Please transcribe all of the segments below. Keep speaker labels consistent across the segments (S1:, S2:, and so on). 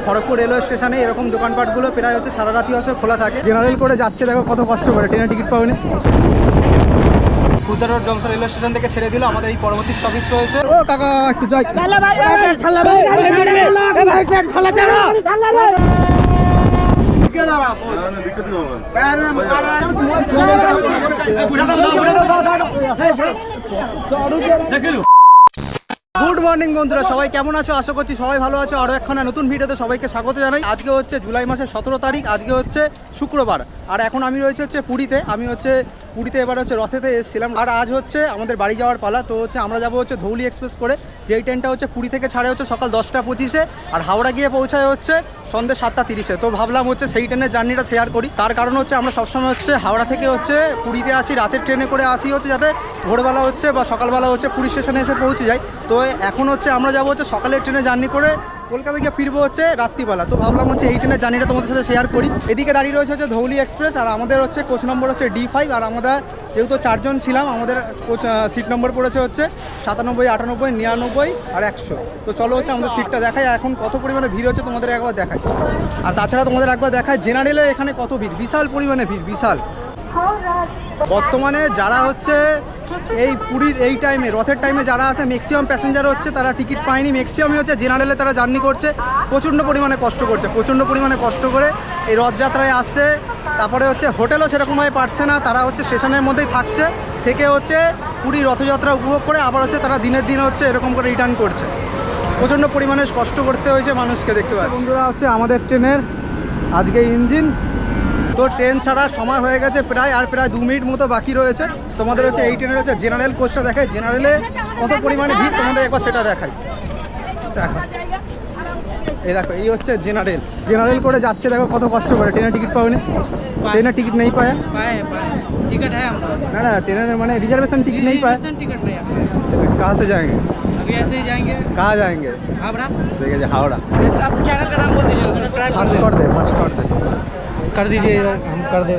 S1: Kharagpur railway স্টেশনে এরকম দোকানপাটগুলো প্রায় হচ্ছে সারা রাতি হচ্ছে খোলা থাকে। জেনারেল করে যাচ্ছে, দেখো কত কষ্ট করে, ট্রেনের টিকিট পাওনি। Khulna road junction railway station থেকে ছেড়ে দিল, আমাদের এই পরবর্তী স্টপেজ রয়েছে। ও কাকা একটু যাই, গুড মর্নিং বন্ধুরা, সবাই কেমন আছো? আশা করছি সবাই ভালো আছো। আরও একখানা নতুন ভিডিওতে সবাইকে স্বাগত জানাই। আজকে হচ্ছে জুলাই মাসের 17 তারিখ, আজকে হচ্ছে শুক্রবার। আর এখন আমি রয়েছে হচ্ছে পুরীতে। আমি হচ্ছে পুরীতে এবার হচ্ছে রথেতে এসেছিলাম। আর আজ হচ্ছে আমাদের বাড়ি যাওয়ার পালা। তো হচ্ছে আমরা যাবো হচ্ছে ধৌলি এক্সপ্রেস করে, যেই ট্রেনটা হচ্ছে পুরী থেকে ছাড়ে হচ্ছে সকাল 10টা 25-এ, আর হাওড়া গিয়ে পৌঁছায় হচ্ছে সন্ধ্যে 7টা 30-এ। তো ভাবলাম হচ্ছে সেই ট্রেনের জার্নিটা শেয়ার করি। তার কারণ হচ্ছে আমরা সবসময় হচ্ছে হাওড়া থেকে হচ্ছে পুরীতে আসি, রাতের ট্রেনে করে আসি হচ্ছে যাতে ভোরবেলা হচ্ছে বা সকালবেলা হচ্ছে পুরী স্টেশনে এসে পৌঁছে যাই। তো এখন হচ্ছে আমরা যাবো হচ্ছে সকালের ট্রেনে জার্নি করে কলকাতা গিয়ে ফিরবো হচ্ছে রাত্রিবেলা। তো ভাবলাম হচ্ছে এই ট্রেনের জার্নিটা তোমাদের সাথে শেয়ার করি। এদিকে দাঁড়িয়ে রয়েছে হচ্ছে ধৌলি এক্সপ্রেস, আর আমাদের হচ্ছে কোচ নম্বর হচ্ছে D5। আর আমরা যেহেতু 4 জন ছিলাম, আমাদের কোচ সিট নম্বর পড়েছে হচ্ছে 97, 98, 99 আর 100। তো চলো হচ্ছে আমাদের সিটটা দেখাই। এখন কত পরিমাণে ভিড় হচ্ছে তোমাদের একবার দেখাই। আর তাছাড়া তোমাদের একবার দেখায় জেনারেলের এখানে কত ভিড়, বিশাল পরিমাণে ভিড়, বিশাল। বর্তমানে যারা হচ্ছে এই পুরীর এই টাইমে রথের টাইমে যারা আছে, ম্যাক্সিমাম প্যাসেঞ্জার হচ্ছে তারা টিকিট পায়নি। ম্যাক্সিমামই হচ্ছে জেনারেলে তারা জার্নি করছে, প্রচণ্ড পরিমাণে কষ্ট করছে, প্রচণ্ড পরিমাণে কষ্ট করে এই রথযাত্রায় আসছে। তারপরে হচ্ছে হোটেলও সেরকমভাবে পাচ্ছে না, তারা হচ্ছে স্টেশনের মধ্যেই থাকছে, থেকে হচ্ছে পুরী রথযাত্রা উপভোগ করে আবার হচ্ছে তারা দিনের দিন হচ্ছে এরকম করে রিটার্ন করছে। প্রচণ্ড পরিমাণে কষ্ট করতে হয়েছে মানুষকে, দেখতে পাচ্ছি। বন্ধুরা হচ্ছে আমাদের ট্রেনের আজকে ইঞ্জিন। তো ট্রেন ছাড়ার সময় হয়ে গেছে প্রায়, আর প্রায় 2 মিনিট মতো বাকি রয়েছে। তোমাদের হচ্ছে এই ট্রেনের হচ্ছে জেনারেল কোচটা দেখায়, জেনারেলে কত পরিমাণে ভিড় তোমাদের একবার সেটা দেখাই। দেখো এই দেখো, এই হচ্ছে জেনারেল, জেনারেল করে যাচ্ছে, দেখো কত কষ্ট করে। ট্রেনের টিকিট পাওনি, ট্রেনের টিকিট নেই পায়,
S2: टिकट है
S1: না না ট্রেনের মানে रिजर्वेशन टिकट नहीं पाए।
S2: टिकट नहीं है।
S1: कहाँ से जाएंगे?
S2: अभी ऐसे ही जाएंगे।
S1: कहाँ जाएंगे?
S2: हावड़ा।
S1: ठीक है हावड़ा।
S2: आप चैनल का नाम बोल दीजिए, सब्सक्राइब
S1: फर्स्ट कर दे, फर्स्ट कर दे,
S2: कर दीजिए, हम कर दे।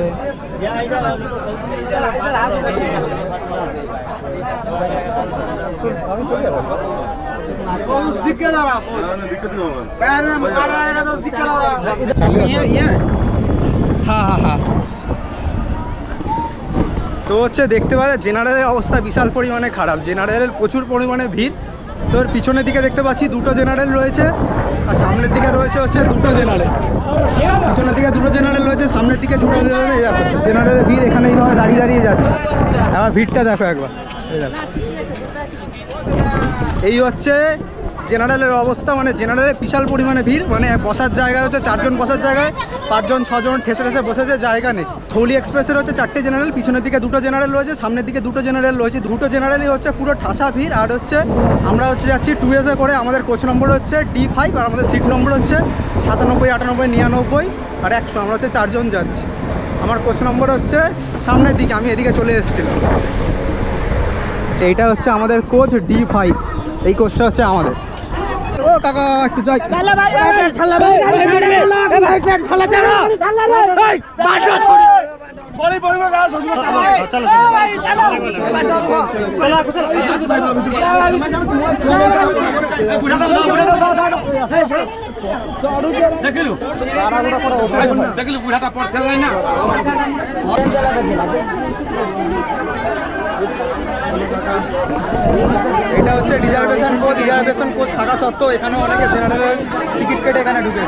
S1: दिक्कत आ रहा तो दिक्कत आ रहा। हाँ हाँ हाँ। তো হচ্ছে দেখতে পারে জেনারেলের অবস্থা বিশাল পরিমাণে খারাপ, জেনারেলের প্রচুর পরিমাণে ভিড়। তোর পিছনের দিকে দেখতে পাচ্ছি 2টো জেনারেল রয়েছে, আর সামনের দিকে রয়েছে হচ্ছে 2টো জেনারেল। পিছনের দিকে 2টো জেনারেল রয়েছে, সামনের দিকে 2টো জেনারেল। এই দেখো জেনারেলের ভিড় এখানে এইভাবে দাঁড়িয়ে দাঁড়িয়ে যাচ্ছে। এবার ভিড়টা দেখো একবার, এই দেখো। এই হচ্ছে জেনারেলের অবস্থা, মানে জেনারেলের বিশাল পরিমাণে ভিড়। মানে বসার জায়গায় হচ্ছে 4 জন বসার জায়গায় 5 জন 6 জন ঠেসে ঠেসে বসেছে, জায়গা নেই। ধৌলি এক্সপ্রেসের হচ্ছে 4টে জেনারেল, পিছনের দিকে 2টো জেনারেল রয়েছে, সামনের দিকে 2টো জেনারেল রয়েছে। 2টো জেনারেলই হচ্ছে পুরো ঠাসা ভিড়। আর হচ্ছে আমরা হচ্ছে যাচ্ছি 2S-এ করে, আমাদের কোচ নম্বর হচ্ছে D5, আর আমাদের সিট নম্বর হচ্ছে 97, 98, 99 আর 100। আমরা হচ্ছে 4 জন যাচ্ছি। আমার কোচ নম্বর হচ্ছে সামনের দিকে, আমি এদিকে চলে এসেছিলাম। এইটা হচ্ছে আমাদের কোচ D5, এই কোচটা হচ্ছে আমাদের। ও কাকা একটু যাই, এটা হচ্ছে রিজার্ভেশন কোচ। রিজার্ভেশন কোচ থাকা সত্ত্বেও এখানে অনেকে জেনারেলের টিকিট কেটে এখানে ঢুকে।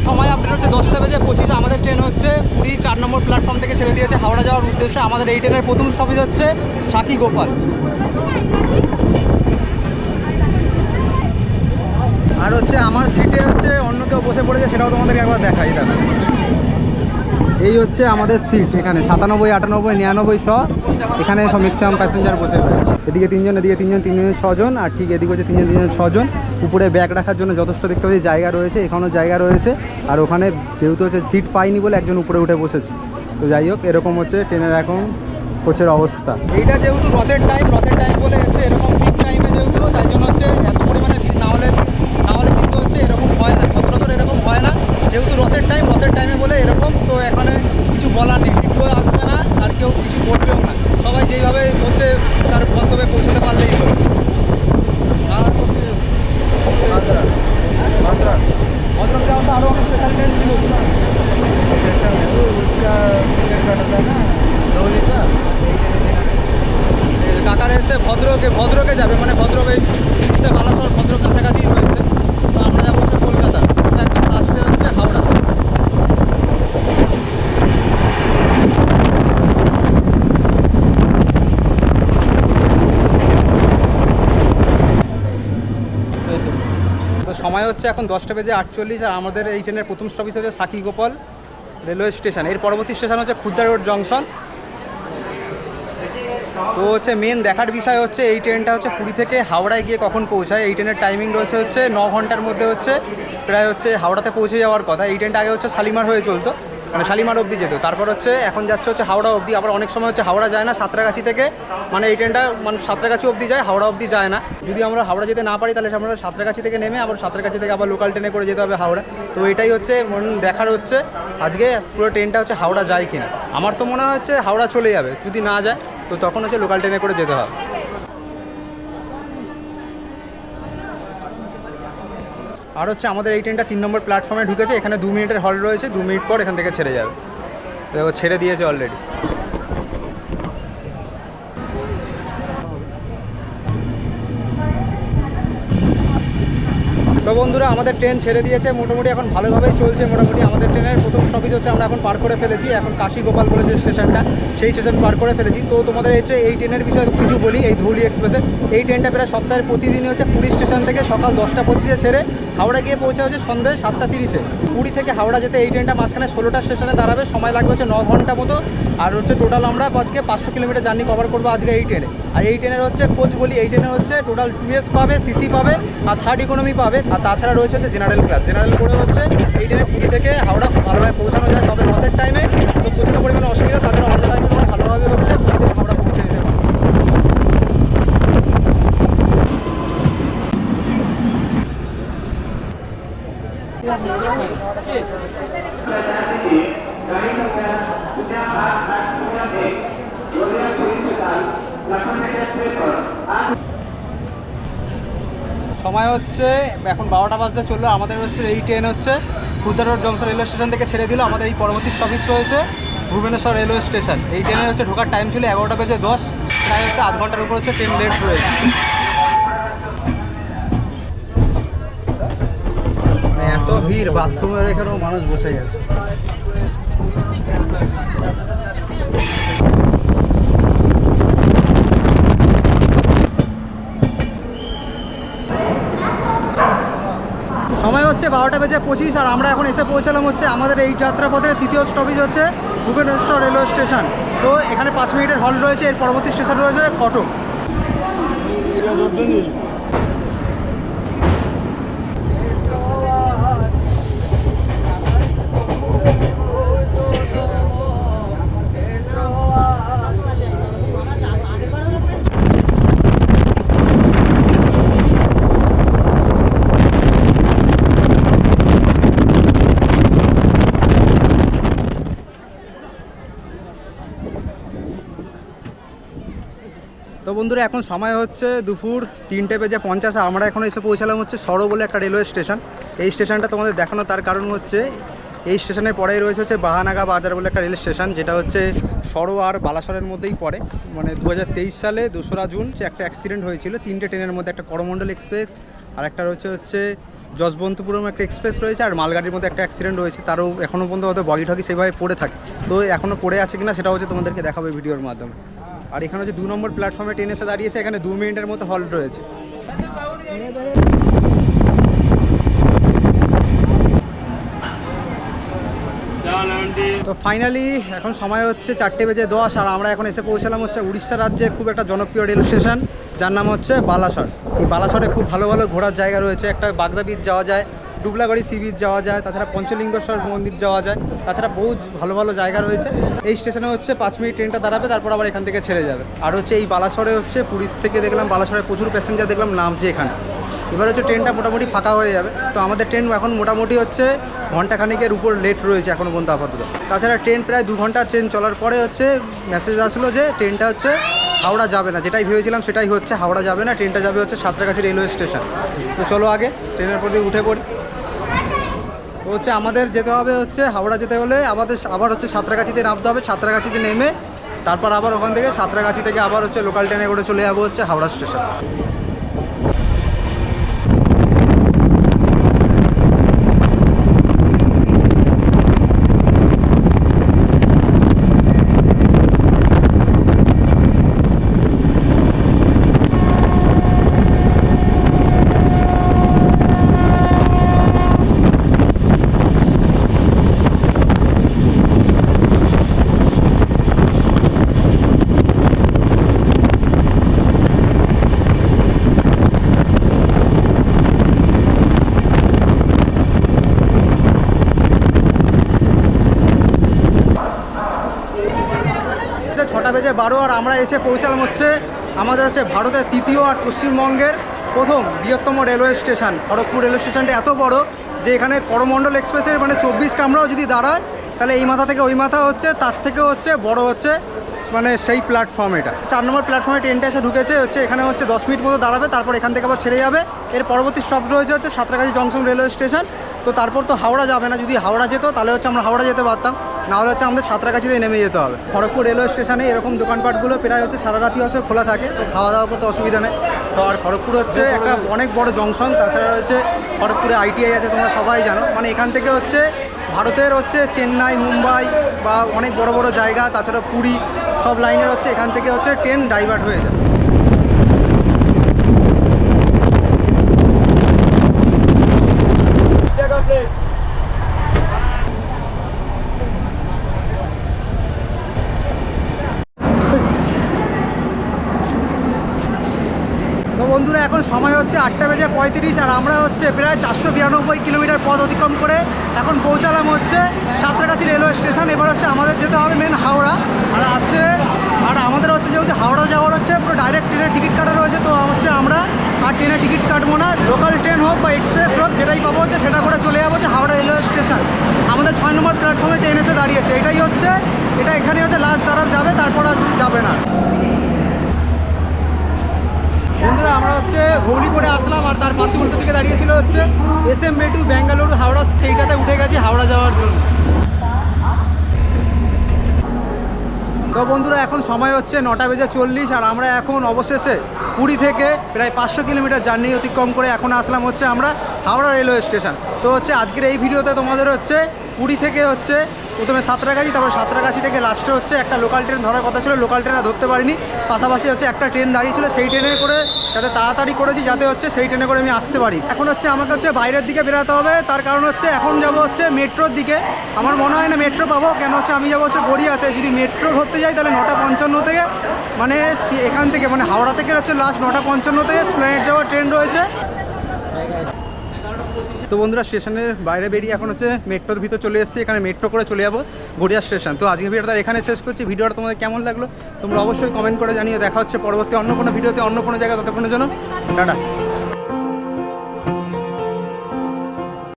S1: সময় আপডেট হচ্ছে 10টা বেজে 25। আমাদের ট্রেন হচ্ছে পুরী 4 নম্বর প্ল্যাটফর্ম থেকে ছেড়ে দিয়েছে হাওড়া যাওয়ার উদ্দেশ্যে। আমাদের এই ট্রেনের প্রথম স্টপেজ হচ্ছে সাকি গোপাল। আর হচ্ছে আমার সিটে হচ্ছে অন্য কেউ বসে পড়েছে, সেটাও তোমাদেরকে একবার দেখাই। দেখো এই হচ্ছে আমাদের সিট, এখানে 97, 98, 99 100। এখানে সব ম্যাক্সিমাম প্যাসেঞ্জার বসে পড়ে। এদিকে 3 জন, এদিকে 3 জন, 3 জন 6 জন, আর ঠিক এদিকে হচ্ছে 3 জন 3 জন 6 জন। উপরে ব্যাগ রাখার জন্য যথেষ্ট দেখতে পাচ্ছি জায়গা রয়েছে, এখানেও জায়গা রয়েছে। আর ওখানে যেহেতু হচ্ছে সিট পাইনি বলে একজন উপরে উঠে বসেছে। তো যাই হোক, এরকম হচ্ছে ট্রেনের এখন কোচের অবস্থা। এইটা যেহেতু রথের টাইম বলে হচ্ছে এরকম পিক টাইমে যেহেতু, তাই জন্য হচ্ছে এত পরিমাণে ভিড় না হলে তো সময় হচ্ছে এখন 10:48 আর আমাদের এই ট্রেনের প্রথম স্টপেজ হচ্ছে সাকিগোপাল রেলওয়ে স্টেশন। এর পরবর্তী স্টেশন হচ্ছে খুদ্দা রোড জংশন। তো হচ্ছে মেন দেখার বিষয় হচ্ছে এই ট্রেনটা হচ্ছে পুরী থেকে হাওড়ায় গিয়ে কখন পৌঁছায়। এই ট্রেনের টাইমিং রয়েছে হচ্ছে 9 ঘন্টার মধ্যে হচ্ছে প্রায় হচ্ছে হাওড়াতে পৌঁছে যাওয়ার কথা। এই ট্রেনটা আগে হচ্ছে শালিমার হয়ে চলতো, মানে শালিমার অবধি যেত, তারপর হচ্ছে এখন যাচ্ছে হচ্ছে হাওড়া অবধি। আবার অনেক সময় হচ্ছে হাওড়া যায় না, সাঁতরাগাছি থেকে, মানে এই ট্রেনটা মানে সাঁতরাগাছি অবধি যায়, হাওড়া অবধি যায় না। যদি আমরা হাওড়া যেতে না পারি তাহলে আমরা সাঁতরাগাছি থেকে নেমে আবার সাঁতরাগাছি থেকে আবার লোকাল ট্রেনে করে যেতে হবে হাওড়া। তো এটাই হচ্ছে দেখার হচ্ছে আজকে পুরো ট্রেনটা হচ্ছে হাওড়া যায় কিনা। আমার তো মনে হচ্ছে হাওড়া চলে যাবে, যদি না যায় তো তখন হচ্ছে লোকাল ট্রেনে করে যেতে হবে। আর হচ্ছে আমাদের এই ট্রেনটা 3 নম্বর প্ল্যাটফর্মে ঢুকেছে। এখানে 2 মিনিটের হল রয়েছে, 2 মিনিট পর এখান থেকে ছেড়ে যাবে। দেখো ছেড়ে দিয়েছে অলরেডি। তো বন্ধুরা আমাদের ট্রেন ছেড়ে দিয়েছে, মোটামুটি এখন ভালোভাবেই চলছে। মোটামুটি আমাদের ট্রেনের প্রথম স্টপেজ হচ্ছে আমরা এখন পার করে ফেলেছি। এখন কাশীগোপাল বলে যে স্টেশনটা, সেই স্টেশন পার করে ফেলেছি। তো তোমাদের হচ্ছে এই ট্রেনের বিষয়ে কিছু বলি। এই ধৌলি এক্সপ্রেসের এই ট্রেনটা প্রায় সপ্তাহের প্রতিদিনই হচ্ছে পুরী স্টেশন থেকে সকাল 10:25 ছেড়ে হাওড়া গিয়ে পৌঁছে হচ্ছে সন্ধ্যে 7:30। পুরী থেকে হাওড়া যেতে এই ট্রেনটা মাঝখানে 16টা স্টেশনে দাঁড়াবে, সময় লাগবে হচ্ছে 9 ঘন্টা মতো। আর হচ্ছে টোটাল আমরা আজকে 500 কিলোমিটার জার্নি কভার করবো আজকে এই ট্রেনে। আর এই ট্রেনের হচ্ছে কোচ বলি, এই ট্রেনে হচ্ছে টোটাল 2S পাবে, সিসি পাবে আর থার্ড ইকোনমি পাবে। আর তাছাড়া রয়েছে হচ্ছে জেনারেল ক্লাস। জেনারেল করে হচ্ছে এই ট্রেনে পুরী থেকে হাওড়া খুব ভালোভাবে পৌঁছানো যায়। তবে রথের টাইমে তো প্রচুর পরিমাণে অসুবিধা, তাছাড়া রথের টাইমে তোমরা ভালোভাবে হচ্ছে পুরী থেকে হাওড়া পৌঁছে যেতে পারো। সময় হচ্ছে এখন 12টা বাজতে চললো। আমাদের হচ্ছে এই ট্রেন হচ্ছে খুদ্দা রোড জংশন রেলওয়ে স্টেশন থেকে ছেড়ে দিল। আমাদের এই পরবর্তী স্টপেজ রয়েছে ভুবনেশ্বর রেলওয়ে স্টেশন। এই ট্রেনের হচ্ছে ঢোকার টাইম ছিল 11:10, প্রায় হচ্ছে আধ ঘন্টার উপর হচ্ছে ট্রেন লেট রয়েছে। এত ভিড়, বাথরুমের এখানেও মানুষ বসে গেছে। সময় হচ্ছে 12:25 আর আমরা এখন এসে পৌঁছালাম হচ্ছে আমাদের এই যাত্রাপথের তৃতীয় স্টপেজ হচ্ছে ভুবনেশ্বর রেলওয়ে স্টেশন। তো এখানে 5 মিনিটের হল রয়েছে। এর পরবর্তী স্টেশন রয়েছে কটক। তো বন্ধুরা এখন সময় হচ্ছে দুপুর 3:50। আমরা এখন এসে পৌঁছালাম হচ্ছে সরো বলে একটা রেলওয়ে স্টেশন। এই স্টেশনটা তোমাদের দেখানো তার কারণ হচ্ছে এই স্টেশনের পরেই রয়েছে হচ্ছে বাহানাগা বাজার বলে একটা রেল স্টেশন, যেটা হচ্ছে সরো আর বালাসরের মধ্যেই পড়ে। মানে 2023 সালে 2রা জুন একটা অ্যাক্সিডেন্ট হয়েছিল 3টে ট্রেনের মধ্যে। একটা করমণ্ডল এক্সপ্রেস, আর একটা হচ্ছে যশবন্তপুরম একটা এক্সপ্রেস রয়েছে, আর মালগাড়ির মধ্যে একটা অ্যাক্সিডেন্ট হয়েছে। তারও এখনও পর্যন্ত হয়তো বগি ঠগি সেভাবে পড়ে থাকে। তো এখনও পড়ে আছে কিনা সেটা হচ্ছে তোমাদেরকে দেখাবে ভিডিওর মাধ্যমে। আর এখানে হচ্ছে 2 নম্বর প্ল্যাটফর্মে ট্রেন এসে দাঁড়িয়েছে। এখানে 2 মিনিটের মতো হল্ট রয়েছে। তো ফাইনালি এখন সময় হচ্ছে 4:10 আর আমরা এখন এসে পৌঁছালাম হচ্ছে উড়িষ্যা রাজ্যে খুব একটা জনপ্রিয় রেল স্টেশন, যার নাম হচ্ছে বালাসর। এই বালাসরে খুব ভালো ভালো ঘোরার জায়গা রয়েছে। একটা বাগদা বিচ যাওয়া যায়, ডুবলাগড়ি সি বিচ যাওয়া যায়, তাছাড়া পঞ্চলিঙ্গেশ্বর মন্দির যাওয়া যায়, তাছাড়া বহু ভালো ভালো জায়গা রয়েছে। এই স্টেশনে হচ্ছে 5 মিনিট ট্রেনটা দাঁড়াবে, তারপর আবার এখান থেকে ছেড়ে যাবে। আর হচ্ছে এই বালাসরে হচ্ছে পুরীর থেকে দেখলাম বালাসরে প্রচুর প্যাসেঞ্জার দেখলাম নামছে এখানে। এবার হচ্ছে ট্রেনটা মোটামুটি ফাঁকা হয়ে যাবে। তো আমাদের ট্রেন এখন মোটামুটি হচ্ছে ঘন্টাখানিকের উপর লেট রয়েছে এখনও পর্যন্ত আপাতত। তাছাড়া ট্রেন প্রায় 2 ঘন্টা ট্রেন চলার পরে হচ্ছে মেসেজ আসলো যে ট্রেনটা হচ্ছে হাওড়া যাবে না। যেটাই ভেবেছিলাম সেটাই হচ্ছে, হাওড়া যাবে না, ট্রেনটা যাবে হচ্ছে সাঁতরাগাছি রেলওয়ে স্টেশন। তো চলো আগে ট্রেনের প্রতি উঠে পড়ি। তো হচ্ছে আমাদের যেতে হবে হচ্ছে হাওড়া যেতে হলে আবার হচ্ছে সাঁতরাগাছিতে নামতে হবে। সাঁতরাগাছিতে নেমে তারপর আবার ওখান থেকে সাঁতরাগাছি থেকে আবার হচ্ছে লোকাল ট্রেনে করে চলে যাবো হচ্ছে হাওড়া স্টেশন। 2012 আর আমরা এসে পৌঁছালাম হচ্ছে আমাদের হচ্ছে ভারতের তৃতীয় আর পশ্চিমবঙ্গের প্রথম বৃহত্তম রেলওয়ে স্টেশন। খড়গপুর রেলওয়ে স্টেশনটা এত বড় যে এখানে করমণ্ডল এক্সপ্রেসের মানে 24 কামরাও যদি দাঁড়ায় তাহলে এই মাথা থেকে ওই মাথা হচ্ছে তার থেকে হচ্ছে বড় হচ্ছে মানে সেই প্ল্যাটফর্ম। এটা 4 নম্বর প্ল্যাটফর্মে ট্রেনটা এসে ঢুকেছে হচ্ছে এখানে হচ্ছে 10 মিনিট মতো দাঁড়াবে, তারপর এখান থেকে আবার ছেড়ে যাবে। এর পরবর্তী স্টপ রয়েছে হচ্ছে সাঁতরাগাছি জংশন রেলওয়ে স্টেশন। তো তারপর তো হাওড়া যাবে না, যদি হাওড়া যেত তাহলে হচ্ছে আমরা হাওড়া যেতে পারতাম, নাহলে হচ্ছে আমাদের সাঁতরাগাছিতে নেমে যেতে হবে। খড়গপুর রেলওয়ে স্টেশনে এরকম দোকানপাটগুলো প্রায় হচ্ছে সারা রাতি হচ্ছে খোলা থাকে, তো খাওয়া দাওয়া করতে অসুবিধা নেই। তো আর খড়গপুর হচ্ছে একটা অনেক বড় জংশন, তাছাড়া হচ্ছে খড়গপুরে আইটিআই আছে, তোমরা সবাই জানো। মানে এখান থেকে হচ্ছে ভারতের হচ্ছে চেন্নাই, মুম্বাই বা অনেক বড় বড় জায়গা, তাছাড়া পুরী সব লাইনের হচ্ছে এখান থেকে হচ্ছে ট্রেন ডাইভার্ট হয়ে যায়। তো বন্ধুরা এখন সময় হচ্ছে 8:35 আর আমরা হচ্ছে প্রায় 492 কিলোমিটার পথ অতিক্রম করে এখন পৌঁছালাম হচ্ছে সাঁতরাগাছি রেলওয়ে স্টেশন। এবার হচ্ছে আমাদের যেতে হবে মেন হাওড়া। আর আমাদের হচ্ছে যেহেতু হাওড়া যাওয়ার হচ্ছে পুরো ডাইরেক্ট ট্রেনের টিকিট কাটা রয়েছে, তো হচ্ছে আমরা আর ট্রেনের টিকিট কাটবো না, লোকাল ট্রেন হোক বা এক্সপ্রেস হোক যেটাই পাবো হচ্ছে সেটা করে চলে যাবো হচ্ছে হাওড়া রেলওয়ে স্টেশন। আমাদের 6 নম্বর প্ল্যাটফর্মে ট্রেন এসে দাঁড়িয়েছে, এটা এখানে হচ্ছে লাস্ট দাঁড়াব যাবে, তারপর হচ্ছে যাবে না। বন্ধুরা আমরা হচ্ছে হুগলি করে আসলাম আর তার পাশে উল্টো দিকে দাঁড়িয়েছিল হচ্ছে এসএমবি টু ব্যাঙ্গালুরু হাওড়া, সেইটাতে উঠে গেছি হাওড়া যাওয়ার জন্য। তো বন্ধুরা এখন সময় হচ্ছে 9:40 আর আমরা এখন অবশেষে পুরী থেকে প্রায় 500 কিলোমিটার জার্নি অতিক্রম করে এখন আসলাম হচ্ছে আমরা হাওড়া রেলওয়ে স্টেশন। তো হচ্ছে আজকের এই ভিডিওতে তোমাদের হচ্ছে পুরী থেকে হচ্ছে প্রথমে সাঁতরাগাছি, তারপর সাঁতরাগাছি থেকে লাস্টে হচ্ছে একটা লোকাল ট্রেন ধরার কথা ছিল, লোকাল ট্রেন ধরতে পারিনি। পাশাপাশি হচ্ছে একটা ট্রেন দাঁড়িয়ে ছিল, সেই ট্রেনে করে যাতে তাড়াতাড়ি করেছি যাতে হচ্ছে সেই ট্রেনে করে আমি আসতে পারি। এখন হচ্ছে আমাকে হচ্ছে বাইরের দিকে বেরোতে হবে, তার কারণ হচ্ছে এখন যাব হচ্ছে মেট্রোর দিকে। আমার মনে হয় না মেট্রো পাবো, কেন হচ্ছে আমি যাবো হচ্ছে গড়িয়াতে। যদি মেট্রো ধরতে যাই তাহলে 9:55 থেকে মানে এখান থেকে মানে হাওড়া থেকে হচ্ছে লাস্ট 9:55 থেকে এসপ্ল্যানেড যাওয়ার ট্রেন রয়েছে। তো বন্ধুরা স্টেশনের বাইরে বেরিয়ে এখন হচ্ছে মেট্রোর ভিতর চলে এসেছি, এখানে মেট্রো করে চলে যাবো গড়িয়া স্টেশন। তো আজকে ভিডিওটা এখানে শেষ করছি। ভিডিওটা তোমাদের কেমন লাগলো তোমরা অবশ্যই কমেন্ট করে জানিয়ে। দেখা হচ্ছে পরবর্তী অন্য কোনো ভিডিওতে অন্য কোনো জায়গায়, ততক্ষণের জন্য টাটা।